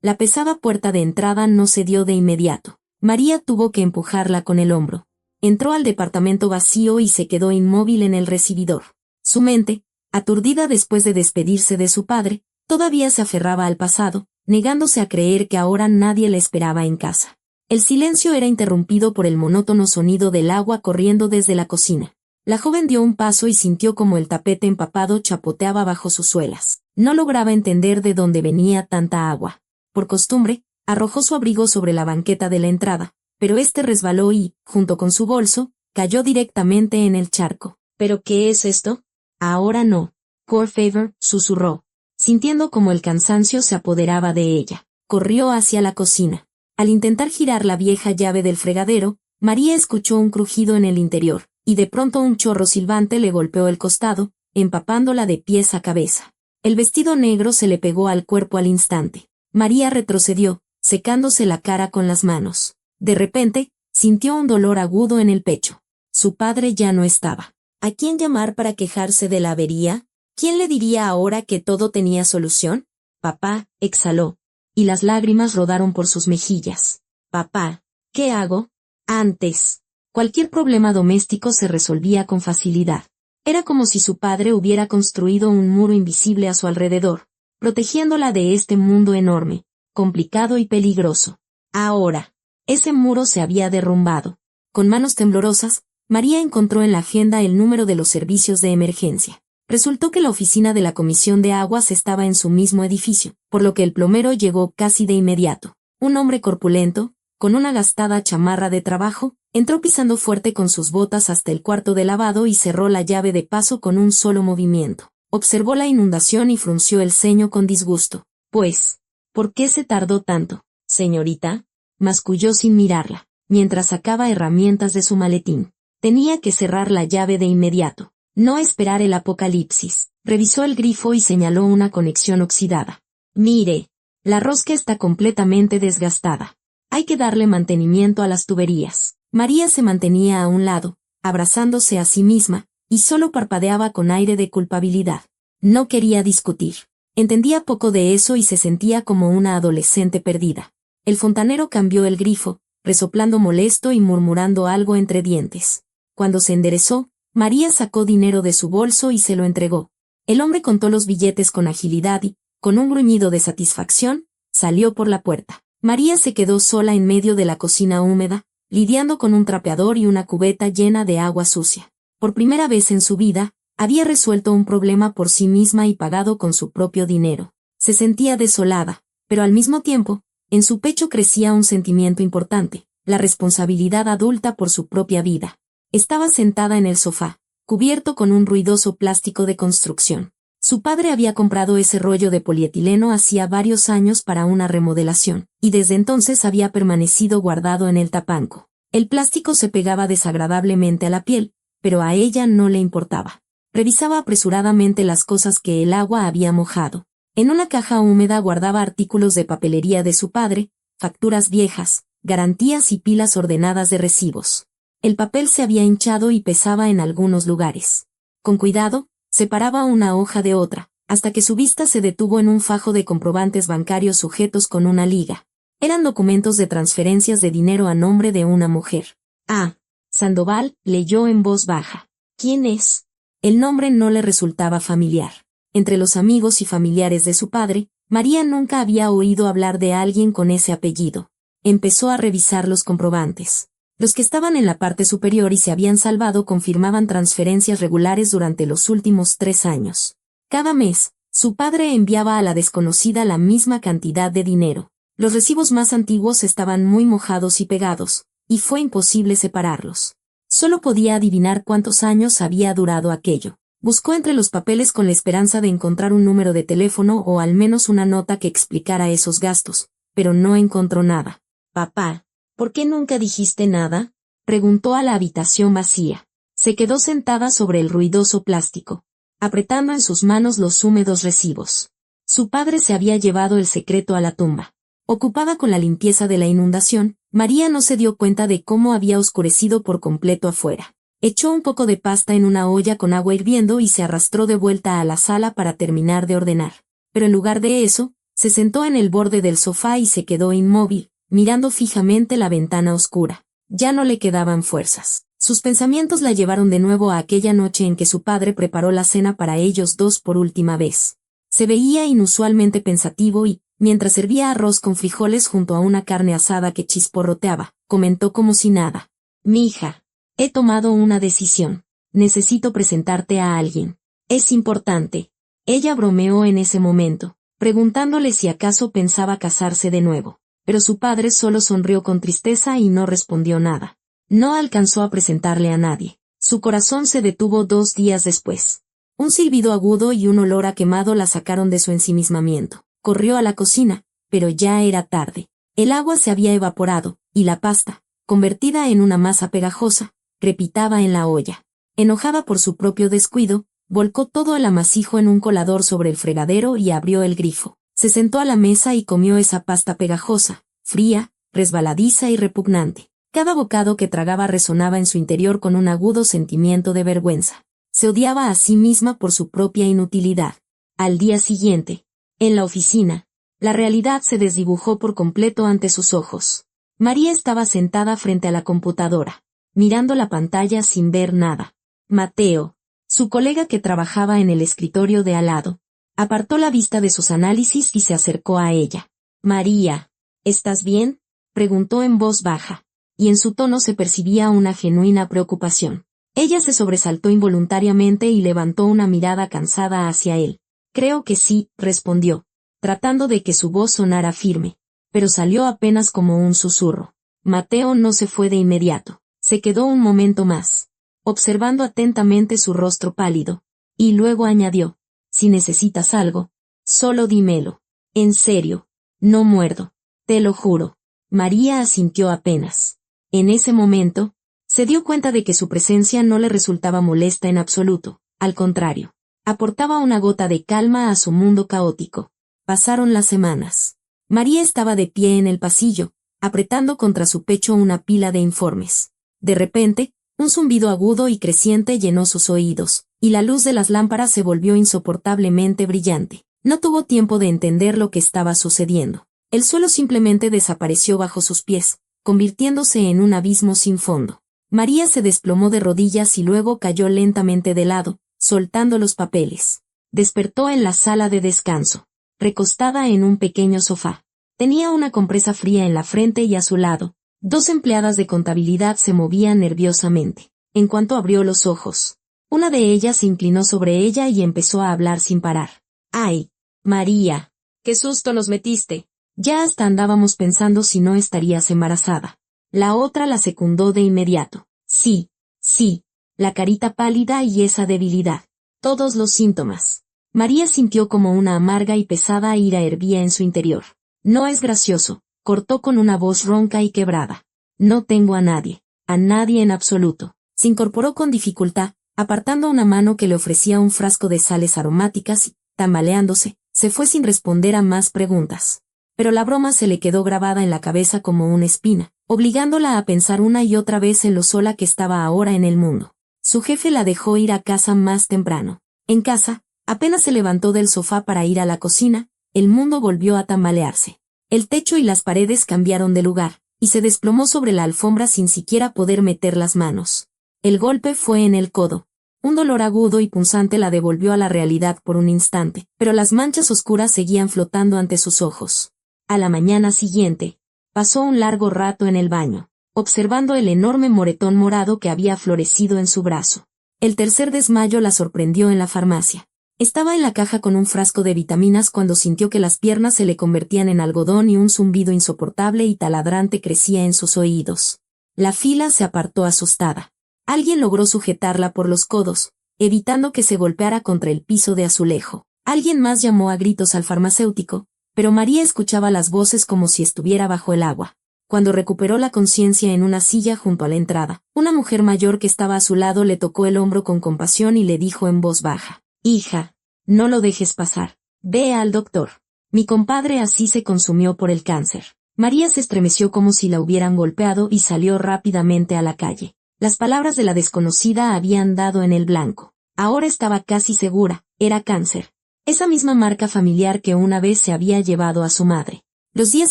La pesada puerta de entrada no cedió de inmediato. María tuvo que empujarla con el hombro. Entró al departamento vacío y se quedó inmóvil en el recibidor. Su mente, aturdida después de despedirse de su padre, todavía se aferraba al pasado, negándose a creer que ahora nadie la esperaba en casa. El silencio era interrumpido por el monótono sonido del agua corriendo desde la cocina. La joven dio un paso y sintió como el tapete empapado chapoteaba bajo sus suelas. No lograba entender de dónde venía tanta agua. Por costumbre, arrojó su abrigo sobre la banqueta de la entrada, pero este resbaló y, junto con su bolso, cayó directamente en el charco. ¿Pero qué es esto? Ahora no. Por favor, susurró, sintiendo como el cansancio se apoderaba de ella. Corrió hacia la cocina. Al intentar girar la vieja llave del fregadero, María escuchó un crujido en el interior, y de pronto un chorro silbante le golpeó el costado, empapándola de pies a cabeza. El vestido negro se le pegó al cuerpo al instante. María retrocedió, secándose la cara con las manos. De repente, sintió un dolor agudo en el pecho. Su padre ya no estaba. ¿A quién llamar para quejarse de la avería? ¿Quién le diría ahora que todo tenía solución? Papá, exhaló, y las lágrimas rodaron por sus mejillas. Papá, ¿qué hago? Antes, cualquier problema doméstico se resolvía con facilidad. Era como si su padre hubiera construido un muro invisible a su alrededor, protegiéndola de este mundo enorme, complicado y peligroso. Ahora, ese muro se había derrumbado. Con manos temblorosas, María encontró en la agenda el número de los servicios de emergencia. Resultó que la oficina de la Comisión de Aguas estaba en su mismo edificio, por lo que el plomero llegó casi de inmediato. Un hombre corpulento, con una gastada chamarra de trabajo, entró pisando fuerte con sus botas hasta el cuarto de lavado y cerró la llave de paso con un solo movimiento. Observó la inundación y frunció el ceño con disgusto. Pues, ¿por qué se tardó tanto, señorita? Masculló sin mirarla, mientras sacaba herramientas de su maletín. Tenía que cerrar la llave de inmediato. No esperar el apocalipsis. Revisó el grifo y señaló una conexión oxidada. Mire, la rosca está completamente desgastada. Hay que darle mantenimiento a las tuberías. María se mantenía a un lado, abrazándose a sí misma, y solo parpadeaba con aire de culpabilidad. No quería discutir. Entendía poco de eso y se sentía como una adolescente perdida. El fontanero cambió el grifo, resoplando molesto y murmurando algo entre dientes. Cuando se enderezó, María sacó dinero de su bolso y se lo entregó. El hombre contó los billetes con agilidad y, con un gruñido de satisfacción, salió por la puerta. María se quedó sola en medio de la cocina húmeda, lidiando con un trapeador y una cubeta llena de agua sucia. Por primera vez en su vida, había resuelto un problema por sí misma y pagado con su propio dinero. Se sentía desolada, pero al mismo tiempo, en su pecho crecía un sentimiento importante, la responsabilidad adulta por su propia vida. Estaba sentada en el sofá, cubierto con un ruidoso plástico de construcción. Su padre había comprado ese rollo de polietileno hacía varios años para una remodelación, y desde entonces había permanecido guardado en el tapanco. El plástico se pegaba desagradablemente a la piel, pero a ella no le importaba. Revisaba apresuradamente las cosas que el agua había mojado. En una caja húmeda guardaba artículos de papelería de su padre, facturas viejas, garantías y pilas ordenadas de recibos. El papel se había hinchado y pesaba en algunos lugares. Con cuidado, separaba una hoja de otra, hasta que su vista se detuvo en un fajo de comprobantes bancarios sujetos con una liga. Eran documentos de transferencias de dinero a nombre de una mujer. Ah, Sandoval, leyó en voz baja. ¿Quién es? El nombre no le resultaba familiar. Entre los amigos y familiares de su padre, María nunca había oído hablar de alguien con ese apellido. Empezó a revisar los comprobantes. Los que estaban en la parte superior y se habían salvado confirmaban transferencias regulares durante los últimos 3 años. Cada mes, su padre enviaba a la desconocida la misma cantidad de dinero. Los recibos más antiguos estaban muy mojados y pegados, y fue imposible separarlos. Solo podía adivinar cuántos años había durado aquello. Buscó entre los papeles con la esperanza de encontrar un número de teléfono o al menos una nota que explicara esos gastos, pero no encontró nada. Papá, ¿por qué nunca dijiste nada? Preguntó a la habitación vacía. Se quedó sentada sobre el ruidoso plástico, apretando en sus manos los húmedos recibos. Su padre se había llevado el secreto a la tumba. Ocupada con la limpieza de la inundación, María no se dio cuenta de cómo había oscurecido por completo afuera. Echó un poco de pasta en una olla con agua hirviendo y se arrastró de vuelta a la sala para terminar de ordenar. Pero en lugar de eso, Se sentó en el borde del sofá y se quedó inmóvil, mirando fijamente la ventana oscura. Ya no le quedaban fuerzas. Sus pensamientos la llevaron de nuevo a aquella noche en que su padre preparó la cena para ellos dos por última vez. Se veía inusualmente pensativo y, mientras servía arroz con frijoles junto a una carne asada que chisporroteaba, comentó como si nada. «Mija, he tomado una decisión. Necesito presentarte a alguien. Es importante». Ella bromeó en ese momento, preguntándole si acaso pensaba casarse de nuevo. Pero su padre solo sonrió con tristeza y no respondió nada. No alcanzó a presentarle a nadie. Su corazón se detuvo 2 días después. Un silbido agudo y un olor a quemado la sacaron de su ensimismamiento. Corrió a la cocina, pero ya era tarde. El agua se había evaporado, y la pasta, convertida en una masa pegajosa, crepitaba en la olla. Enojada por su propio descuido, volcó todo el amasijo en un colador sobre el fregadero y abrió el grifo. Se sentó a la mesa y comió esa pasta pegajosa, fría, resbaladiza y repugnante. Cada bocado que tragaba resonaba en su interior con un agudo sentimiento de vergüenza. Se odiaba a sí misma por su propia inutilidad. Al día siguiente, en la oficina, la realidad se desdibujó por completo ante sus ojos. María estaba sentada frente a la computadora, mirando la pantalla sin ver nada. Mateo, su colega que trabajaba en el escritorio de al lado, apartó la vista de sus análisis y se acercó a ella. «María, ¿estás bien?», preguntó en voz baja, y en su tono se percibía una genuina preocupación. Ella se sobresaltó involuntariamente y levantó una mirada cansada hacia él. «Creo que sí», respondió, tratando de que su voz sonara firme, pero salió apenas como un susurro. Mateo no se fue de inmediato. Se quedó un momento más, observando atentamente su rostro pálido, y luego añadió: «Si necesitas algo, solo dímelo. En serio, no muerdo. Te lo juro». María asintió apenas. En ese momento, se dio cuenta de que su presencia no le resultaba molesta en absoluto, al contrario, aportaba una gota de calma a su mundo caótico. Pasaron las semanas. María estaba de pie en el pasillo, apretando contra su pecho una pila de informes. De repente, un zumbido agudo y creciente llenó sus oídos, y la luz de las lámparas se volvió insoportablemente brillante. No tuvo tiempo de entender lo que estaba sucediendo. El suelo simplemente desapareció bajo sus pies, convirtiéndose en un abismo sin fondo. María se desplomó de rodillas y luego cayó lentamente de lado, soltando los papeles. Despertó en la sala de descanso, recostada en un pequeño sofá. Tenía una compresa fría en la frente y a su lado, 2 empleadas de contabilidad se movían nerviosamente. En cuanto abrió los ojos, una de ellas se inclinó sobre ella y empezó a hablar sin parar. «¡Ay, María! ¡Qué susto nos metiste! Ya hasta andábamos pensando si no estarías embarazada». La otra la secundó de inmediato. «Sí, sí, la carita pálida y esa debilidad. Todos los síntomas». María sintió como una amarga y pesada ira hervía en su interior. «No es gracioso», cortó con una voz ronca y quebrada. «No tengo a nadie en absoluto». Se incorporó con dificultad, apartando una mano que le ofrecía un frasco de sales aromáticas y, tambaleándose, se fue sin responder a más preguntas. Pero la broma se le quedó grabada en la cabeza como una espina, obligándola a pensar una y otra vez en lo sola que estaba ahora en el mundo. Su jefe la dejó ir a casa más temprano. En casa, apenas se levantó del sofá para ir a la cocina, el mundo volvió a tambalearse. El techo y las paredes cambiaron de lugar, y se desplomó sobre la alfombra sin siquiera poder meter las manos. El golpe fue en el codo. Un dolor agudo y punzante la devolvió a la realidad por un instante, pero las manchas oscuras seguían flotando ante sus ojos. A la mañana siguiente, pasó un largo rato en el baño, observando el enorme moretón morado que había florecido en su brazo. El tercer desmayo la sorprendió en la farmacia. Estaba en la caja con un frasco de vitaminas cuando sintió que las piernas se le convertían en algodón y un zumbido insoportable y taladrante crecía en sus oídos. La fila se apartó asustada. Alguien logró sujetarla por los codos, evitando que se golpeara contra el piso de azulejo. Alguien más llamó a gritos al farmacéutico, pero María escuchaba las voces como si estuviera bajo el agua. Cuando recuperó la conciencia en una silla junto a la entrada, una mujer mayor que estaba a su lado le tocó el hombro con compasión y le dijo en voz baja: «Hija, no lo dejes pasar. Ve al doctor. Mi compadre así se consumió por el cáncer». María se estremeció como si la hubieran golpeado y salió rápidamente a la calle. Las palabras de la desconocida habían dado en el blanco. Ahora estaba casi segura, era cáncer. esa misma marca familiar que una vez se había llevado a su madre. Los días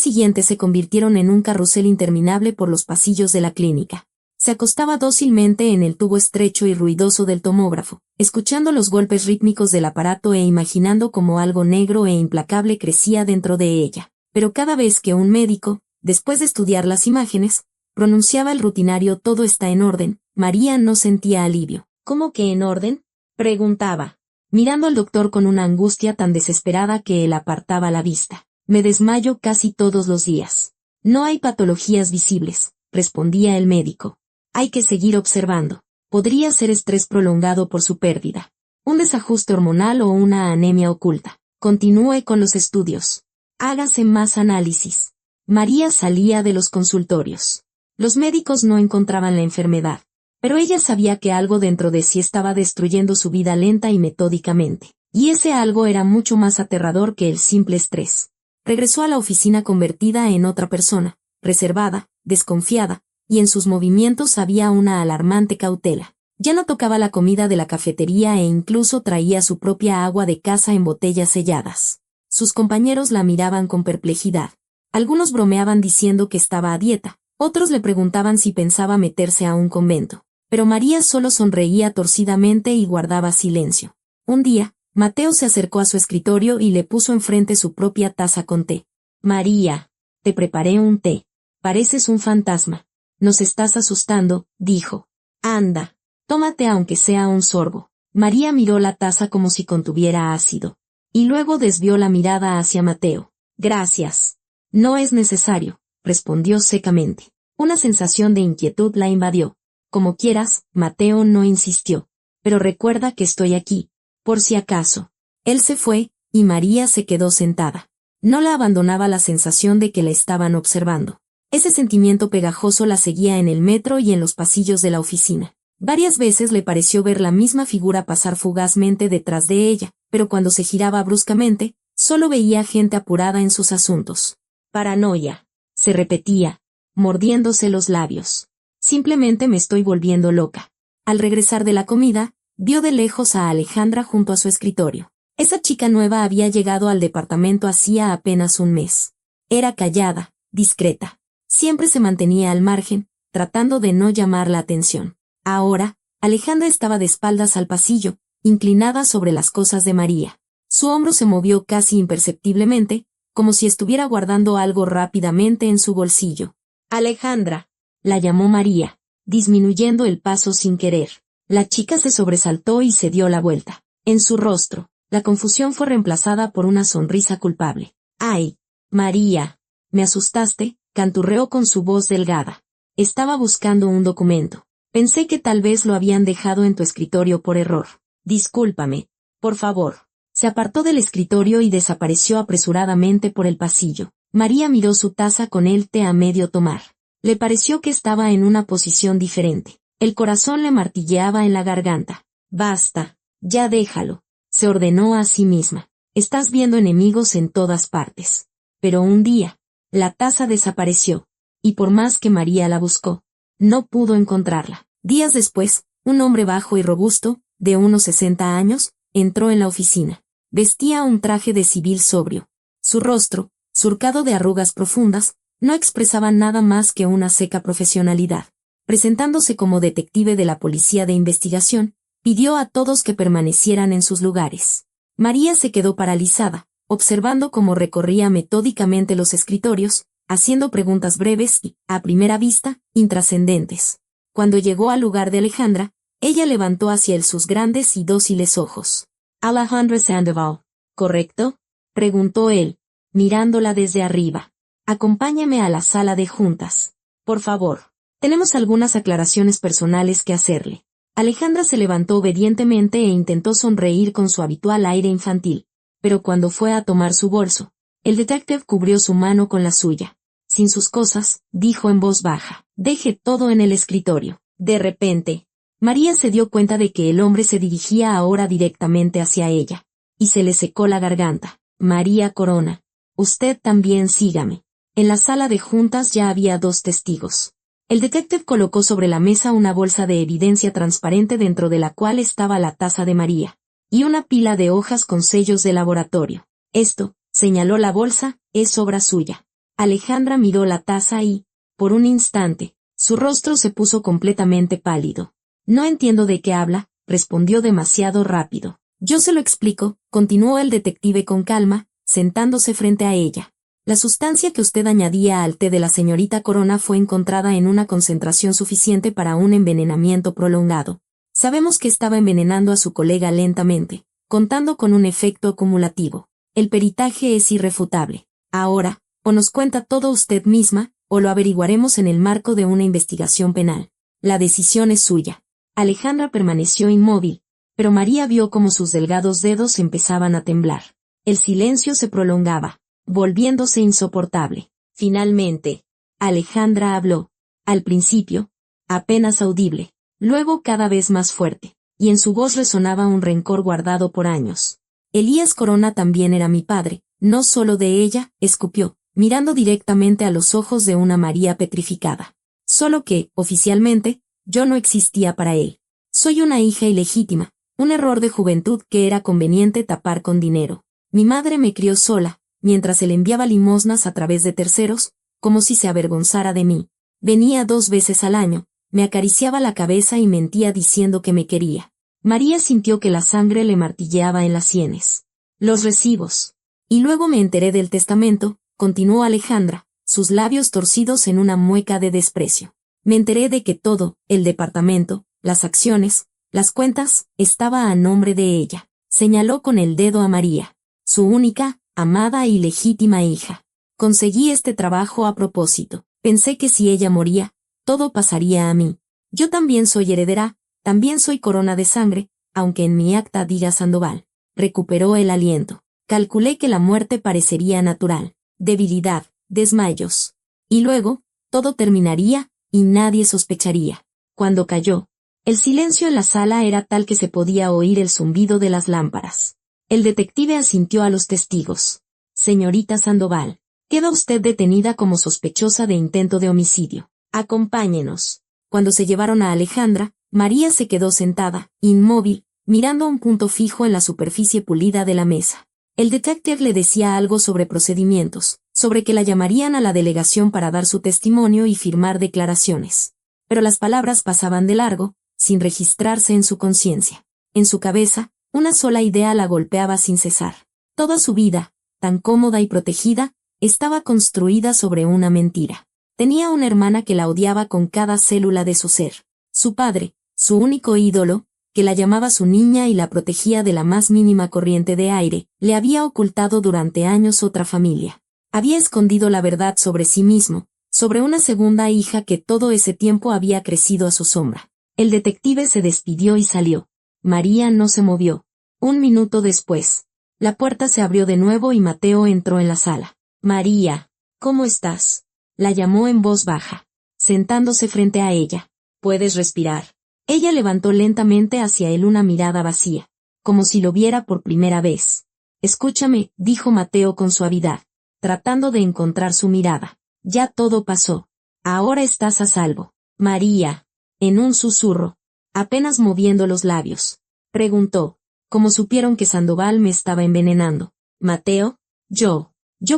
siguientes se convirtieron en un carrusel interminable por los pasillos de la clínica. Se acostaba dócilmente en el tubo estrecho y ruidoso del tomógrafo, escuchando los golpes rítmicos del aparato e imaginando cómo algo negro e implacable crecía dentro de ella. Pero cada vez que un médico, después de estudiar las imágenes, pronunciaba el rutinario «todo está en orden», María no sentía alivio. «¿Cómo que en orden?», preguntaba, mirando al doctor con una angustia tan desesperada que él apartaba la vista. «Me desmayo casi todos los días». «No hay patologías visibles», respondía el médico. «Hay que seguir observando. Podría ser estrés prolongado por su pérdida, un desajuste hormonal o una anemia oculta. Continúe con los estudios. Hágase más análisis». María salía de los consultorios. Los médicos no encontraban la enfermedad, pero ella sabía que algo dentro de sí estaba destruyendo su vida lenta y metódicamente, y ese algo era mucho más aterrador que el simple estrés. Regresó a la oficina convertida en otra persona, reservada, desconfiada, y en sus movimientos había una alarmante cautela. Ya no tocaba la comida de la cafetería e incluso traía su propia agua de casa en botellas selladas. Sus compañeros la miraban con perplejidad. Algunos bromeaban diciendo que estaba a dieta, otros le preguntaban si pensaba meterse a un convento. Pero María solo sonreía torcidamente y guardaba silencio. Un día, Mateo se acercó a su escritorio y le puso enfrente su propia taza con té. «María, te preparé un té. Pareces un fantasma. Nos estás asustando», dijo. «Anda, tómate aunque sea un sorbo». María miró la taza como si contuviera ácido. Y luego desvió la mirada hacia Mateo. «Gracias. No es necesario», respondió secamente. Una sensación de inquietud la invadió. «Como quieras», Mateo no insistió. «Pero recuerda que estoy aquí, por si acaso». Él se fue, y María se quedó sentada. No la abandonaba la sensación de que la estaban observando. Ese sentimiento pegajoso la seguía en el metro y en los pasillos de la oficina. Varias veces le pareció ver la misma figura pasar fugazmente detrás de ella, pero cuando se giraba bruscamente, solo veía gente apurada en sus asuntos. «Paranoia», se repetía, mordiéndose los labios. «Simplemente me estoy volviendo loca». Al regresar de la comida, vio de lejos a Alejandra junto a su escritorio. Esa chica nueva había llegado al departamento hacía apenas un mes. Era callada, discreta. Siempre se mantenía al margen, tratando de no llamar la atención. Ahora, Alejandra estaba de espaldas al pasillo, inclinada sobre las cosas de María. Su hombro se movió casi imperceptiblemente, como si estuviera guardando algo rápidamente en su bolsillo. «Alejandra», la llamó María, disminuyendo el paso sin querer. La chica se sobresaltó y se dio la vuelta. En su rostro, la confusión fue reemplazada por una sonrisa culpable. «Ay, María, me asustaste», canturreó con su voz delgada. «Estaba buscando un documento. Pensé que tal vez lo habían dejado en tu escritorio por error. Discúlpame, por favor». Se apartó del escritorio y desapareció apresuradamente por el pasillo. María miró su taza con el té a medio tomar. Le pareció que estaba en una posición diferente. El corazón le martilleaba en la garganta. «Basta, ya déjalo», se ordenó a sí misma. «Estás viendo enemigos en todas partes». Pero un día, la taza desapareció, y por más que María la buscó, no pudo encontrarla. Días después, un hombre bajo y robusto, de unos 60 años, entró en la oficina. Vestía un traje de civil sobrio. Su rostro, surcado de arrugas profundas, no expresaba nada más que una seca profesionalidad. Presentándose como detective de la policía de investigación, pidió a todos que permanecieran en sus lugares. María se quedó paralizada, observando cómo recorría metódicamente los escritorios, haciendo preguntas breves y, a primera vista, intrascendentes. Cuando llegó al lugar de Alejandra, ella levantó hacia él sus grandes y dóciles ojos. «Alejandra Sandoval, ¿correcto?», preguntó él, mirándola desde arriba. «Acompáñame a la sala de juntas. Por favor. Tenemos algunas aclaraciones personales que hacerle». Alejandra se levantó obedientemente e intentó sonreír con su habitual aire infantil, pero cuando fue a tomar su bolso, el detective cubrió su mano con la suya. «Sin sus cosas», dijo en voz baja. «Deje todo en el escritorio». De repente, María se dio cuenta de que el hombre se dirigía ahora directamente hacia ella, y se le secó la garganta. «María Corona, usted también sígame». En la sala de juntas ya había 2 testigos. El detective colocó sobre la mesa una bolsa de evidencia transparente dentro de la cual estaba la taza de María, y una pila de hojas con sellos de laboratorio. Esto, señaló la bolsa, es obra suya. Alejandra miró la taza y, por un instante, su rostro se puso completamente pálido. No entiendo de qué habla, respondió demasiado rápido. Yo se lo explico, continuó el detective con calma, sentándose frente a ella. La sustancia que usted añadía al té de la señorita Corona fue encontrada en una concentración suficiente para un envenenamiento prolongado. Sabemos que estaba envenenando a su colega lentamente, contando con un efecto acumulativo. El peritaje es irrefutable. Ahora, o nos cuenta todo usted misma, o lo averiguaremos en el marco de una investigación penal. La decisión es suya. Alejandra permaneció inmóvil, pero María vio cómo sus delgados dedos empezaban a temblar. El silencio se prolongaba, volviéndose insoportable. Finalmente, Alejandra habló. Al principio, apenas audible, luego cada vez más fuerte, y en su voz resonaba un rencor guardado por años. Elías Corona también era mi padre, no solo de ella, escupió, mirando directamente a los ojos de una María petrificada. Solo que, oficialmente, yo no existía para él. Soy una hija ilegítima, un error de juventud que era conveniente tapar con dinero. Mi madre me crió sola, mientras él enviaba limosnas a través de terceros, como si se avergonzara de mí. Venía 2 veces al año, me acariciaba la cabeza y mentía diciendo que me quería. María sintió que la sangre le martilleaba en las sienes. Los recibos. Y luego me enteré del testamento, continuó Alejandra, sus labios torcidos en una mueca de desprecio. Me enteré de que todo, el departamento, las acciones, las cuentas, estaba a nombre de ella. Señaló con el dedo a María, su única, amada y legítima hija. Conseguí este trabajo a propósito. Pensé que si ella moría, todo pasaría a mí. Yo también soy heredera, también soy Corona de sangre, aunque en mi acta diga Sandoval. Recuperó el aliento. Calculé que la muerte parecería natural. Debilidad, desmayos. Y luego, todo terminaría, y nadie sospecharía. Cuando cayó, el silencio en la sala era tal que se podía oír el zumbido de las lámparas. El detective asintió a los testigos. Señorita Sandoval, queda usted detenida como sospechosa de intento de homicidio. Acompáñenos. Cuando se llevaron a Alejandra, María se quedó sentada, inmóvil, mirando a un punto fijo en la superficie pulida de la mesa. El detective le decía algo sobre procedimientos, sobre que la llamarían a la delegación para dar su testimonio y firmar declaraciones. Pero las palabras pasaban de largo, sin registrarse en su conciencia. En su cabeza, una sola idea la golpeaba sin cesar. Toda su vida, tan cómoda y protegida, estaba construida sobre una mentira. Tenía una hermana que la odiaba con cada célula de su ser. Su padre, su único ídolo, que la llamaba su niña y la protegía de la más mínima corriente de aire, le había ocultado durante años otra familia. Había escondido la verdad sobre sí mismo, sobre una segunda hija que todo ese tiempo había crecido a su sombra. El detective se despidió y salió. María no se movió. 1 minuto después, la puerta se abrió de nuevo y Mateo entró en la sala. María, ¿cómo estás?, la llamó en voz baja, sentándose frente a ella. ¿Puedes respirar? Ella levantó lentamente hacia él una mirada vacía, como si lo viera por primera vez. Escúchame, dijo Mateo con suavidad, tratando de encontrar su mirada. Ya todo pasó. Ahora estás a salvo. María, en un susurro, apenas moviendo los labios, preguntó, ¿cómo supieron que Sandoval me estaba envenenando? Mateo, yo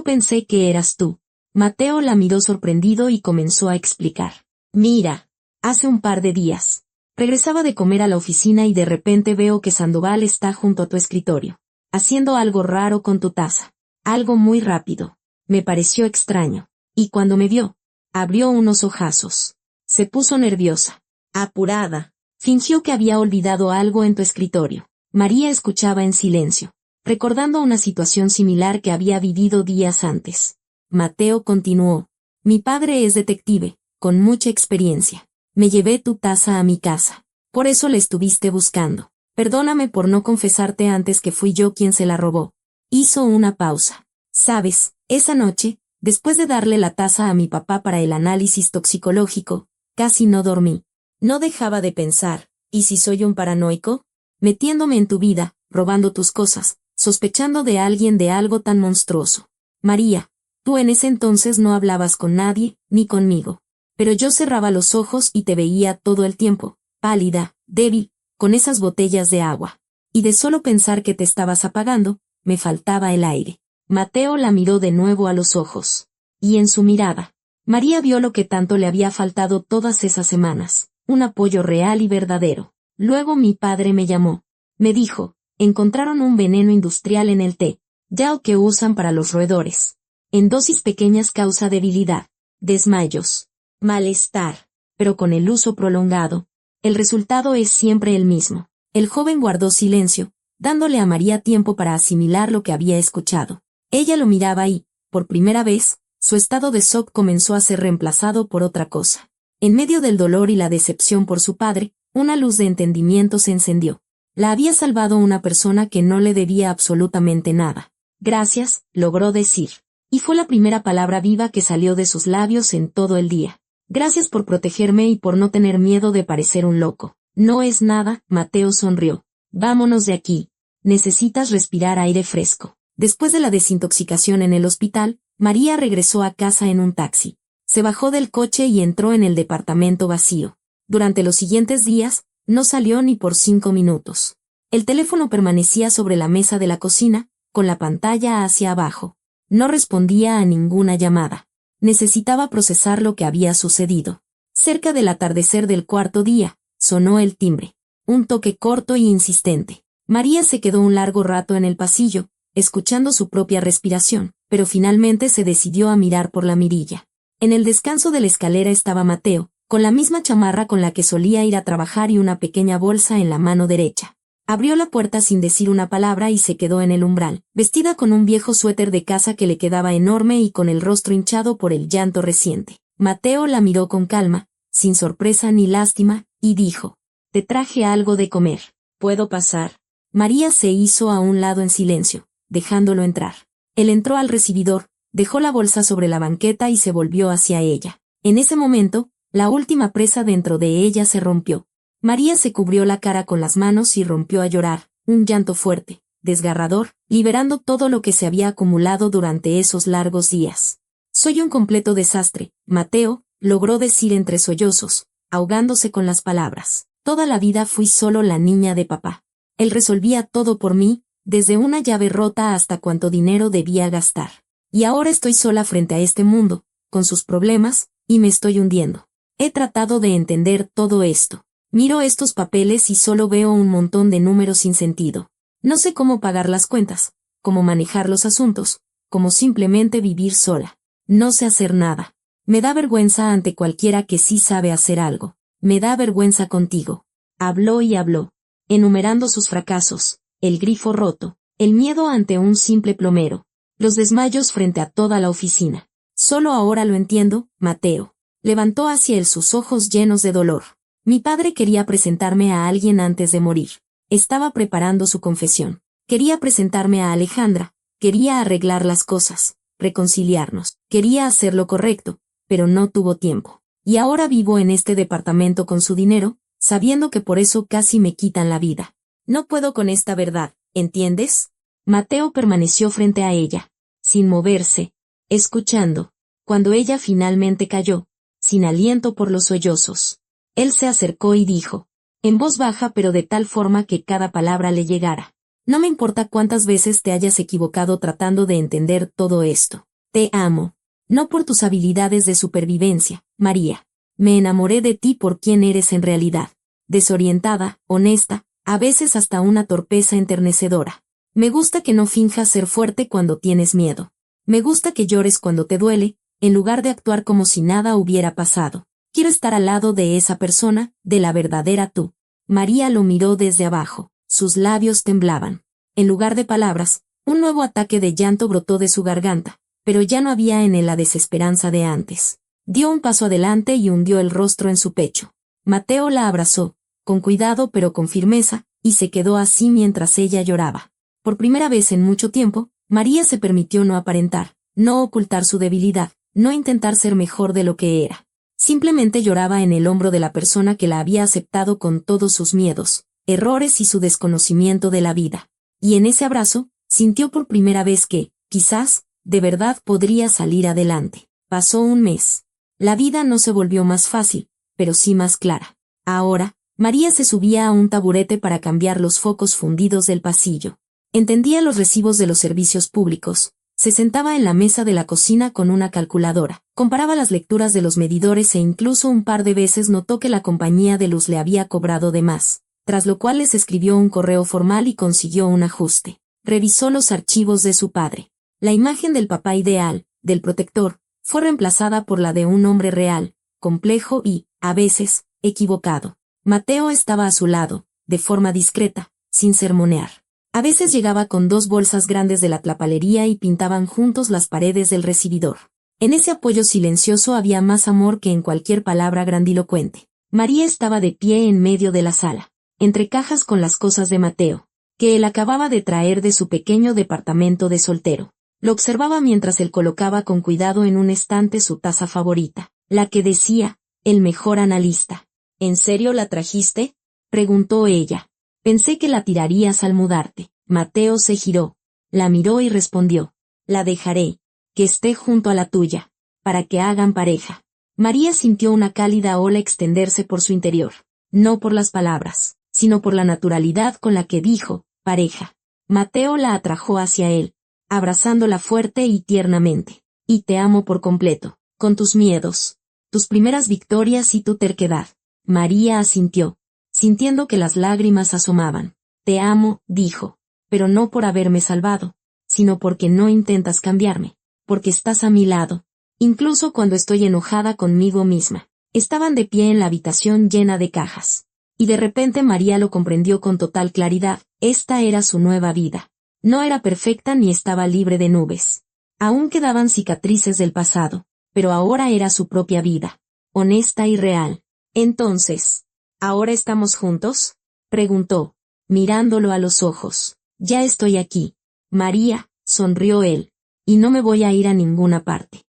pensé que eras tú. Mateo la miró sorprendido y comenzó a explicar. Mira, hace un par de días, regresaba de comer a la oficina y de repente veo que Sandoval está junto a tu escritorio, haciendo algo raro con tu taza. Algo muy rápido. Me pareció extraño. Y cuando me vio, abrió unos ojazos. Se puso nerviosa, apurada. Fingió que había olvidado algo en tu escritorio. María escuchaba en silencio, recordando una situación similar que había vivido días antes. Mateo continuó. Mi padre es detective, con mucha experiencia. Me llevé tu taza a mi casa. Por eso la estuviste buscando. Perdóname por no confesarte antes que fui yo quien se la robó. Hizo una pausa. Sabes, esa noche, después de darle la taza a mi papá para el análisis toxicológico, casi no dormí. No dejaba de pensar, ¿y si soy un paranoico? Metiéndome en tu vida, robando tus cosas, sospechando de alguien de algo tan monstruoso. María, tú en ese entonces no hablabas con nadie, ni conmigo. Pero yo cerraba los ojos y te veía todo el tiempo, pálida, débil, con esas botellas de agua. y de solo pensar que te estabas apagando, me faltaba el aire. Mateo la miró de nuevo a los ojos. Y en su mirada, María vio lo que tanto le había faltado todas esas semanas, un apoyo real y verdadero. Luego mi padre me llamó. Me dijo, encontraron un veneno industrial en el té, ya que usan para los roedores. En dosis pequeñas causa debilidad, desmayos, malestar, pero con el uso prolongado, el resultado es siempre el mismo. El joven guardó silencio, dándole a María tiempo para asimilar lo que había escuchado. Ella lo miraba y, por primera vez, su estado de shock comenzó a ser reemplazado por otra cosa. En medio del dolor y la decepción por su padre, una luz de entendimiento se encendió. La había salvado una persona que no le debía absolutamente nada. Gracias, logró decir. Y fue la primera palabra viva que salió de sus labios en todo el día. Gracias por protegerme y por no tener miedo de parecer un loco. No es nada, Mateo sonrió. Vámonos de aquí. Necesitas respirar aire fresco. Después de la desintoxicación en el hospital, María regresó a casa en un taxi. Se bajó del coche y entró en el departamento vacío. Durante los siguientes días, no salió ni por 5 minutos. El teléfono permanecía sobre la mesa de la cocina, con la pantalla hacia abajo. No respondía a ninguna llamada. Necesitaba procesar lo que había sucedido. Cerca del atardecer del cuarto día, sonó el timbre. Un toque corto y insistente. María se quedó un largo rato en el pasillo, escuchando su propia respiración, pero finalmente se decidió a mirar por la mirilla. En el descanso de la escalera estaba Mateo, con la misma chamarra con la que solía ir a trabajar y una pequeña bolsa en la mano derecha. Abrió la puerta sin decir una palabra y se quedó en el umbral, vestida con un viejo suéter de casa que le quedaba enorme y con el rostro hinchado por el llanto reciente. Mateo la miró con calma, sin sorpresa ni lástima, y dijo, «Te traje algo de comer. ¿Puedo pasar?» María se hizo a un lado en silencio, dejándolo entrar. Él entró al recibidor, dejó la bolsa sobre la banqueta y se volvió hacia ella. En ese momento, la última presa dentro de ella se rompió. María se cubrió la cara con las manos y rompió a llorar, un llanto fuerte, desgarrador, liberando todo lo que se había acumulado durante esos largos días. «Soy un completo desastre», Mateo, logró decir entre sollozos, ahogándose con las palabras. «Toda la vida fui solo la niña de papá. Él resolvía todo por mí, desde una llave rota hasta cuánto dinero debía gastar. Y ahora estoy sola frente a este mundo, con sus problemas, y me estoy hundiendo. He tratado de entender todo esto. Miro estos papeles y solo veo un montón de números sin sentido. No sé cómo pagar las cuentas, cómo manejar los asuntos, cómo simplemente vivir sola. No sé hacer nada. Me da vergüenza ante cualquiera que sí sabe hacer algo. Me da vergüenza contigo». Habló y habló, enumerando sus fracasos, el grifo roto, el miedo ante un simple plomero, los desmayos frente a toda la oficina. «Solo ahora lo entiendo, Mateo». Levantó hacia él sus ojos llenos de dolor. «Mi padre quería presentarme a alguien antes de morir. Estaba preparando su confesión. Quería presentarme a Alejandra, quería arreglar las cosas, reconciliarnos, quería hacer lo correcto, pero no tuvo tiempo. Y ahora vivo en este departamento con su dinero, sabiendo que por eso casi me quitan la vida. No puedo con esta verdad, ¿entiendes?» Mateo permaneció frente a ella, sin moverse, escuchando. Cuando ella finalmente cayó, sin aliento por los sollozos, él se acercó y dijo, en voz baja pero de tal forma que cada palabra le llegara, «No me importa cuántas veces te hayas equivocado tratando de entender todo esto. Te amo. No por tus habilidades de supervivencia, María. Me enamoré de ti por quien eres en realidad. Desorientada, honesta, a veces hasta una torpeza enternecedora. Me gusta que no finjas ser fuerte cuando tienes miedo. Me gusta que llores cuando te duele, en lugar de actuar como si nada hubiera pasado. Quiero estar al lado de esa persona, de la verdadera tú». María lo miró desde abajo. Sus labios temblaban. En lugar de palabras, un nuevo ataque de llanto brotó de su garganta, pero ya no había en él la desesperanza de antes. Dio un paso adelante y hundió el rostro en su pecho. Mateo la abrazó, con cuidado pero con firmeza, y se quedó así mientras ella lloraba. Por primera vez en mucho tiempo, María se permitió no aparentar, no ocultar su debilidad, no intentar ser mejor de lo que era. Simplemente lloraba en el hombro de la persona que la había aceptado con todos sus miedos, errores y su desconocimiento de la vida. Y en ese abrazo, sintió por primera vez que, quizás, de verdad podría salir adelante. Pasó un mes. La vida no se volvió más fácil, pero sí más clara. Ahora, María se subía a un taburete para cambiar los focos fundidos del pasillo. Entendía los recibos de los servicios públicos. Se sentaba en la mesa de la cocina con una calculadora, comparaba las lecturas de los medidores e incluso un par de veces notó que la compañía de luz le había cobrado de más, tras lo cual les escribió un correo formal y consiguió un ajuste. Revisó los archivos de su padre. La imagen del papá ideal, del protector, fue reemplazada por la de un hombre real, complejo y, a veces, equivocado. Mateo estaba a su lado, de forma discreta, sin sermonear. A veces llegaba con 2 bolsas grandes de la tlapalería y pintaban juntos las paredes del recibidor. En ese apoyo silencioso había más amor que en cualquier palabra grandilocuente. María estaba de pie en medio de la sala, entre cajas con las cosas de Mateo, que él acababa de traer de su pequeño departamento de soltero. Lo observaba mientras él colocaba con cuidado en un estante su taza favorita, la que decía, el mejor analista. ¿En serio la trajiste?, preguntó ella. Pensé que la tirarías al mudarte. Mateo se giró, la miró y respondió, la dejaré, que esté junto a la tuya, para que hagan pareja. María sintió una cálida ola extenderse por su interior, no por las palabras, sino por la naturalidad con la que dijo, pareja. Mateo la atrajo hacia él, abrazándola fuerte y tiernamente. Y te amo por completo, con tus miedos, tus primeras victorias y tu terquedad. María asintió, sintiendo que las lágrimas asomaban. Te amo, dijo, pero no por haberme salvado, sino porque no intentas cambiarme, porque estás a mi lado, incluso cuando estoy enojada conmigo misma. Estaban de pie en la habitación llena de cajas. Y de repente María lo comprendió con total claridad, esta era su nueva vida. No era perfecta ni estaba libre de nubes. Aún quedaban cicatrices del pasado, pero ahora era su propia vida, honesta y real. Entonces, ¿ahora estamos juntos?, preguntó, mirándolo a los ojos. Ya estoy aquí. María, sonrió él, y no me voy a ir a ninguna parte.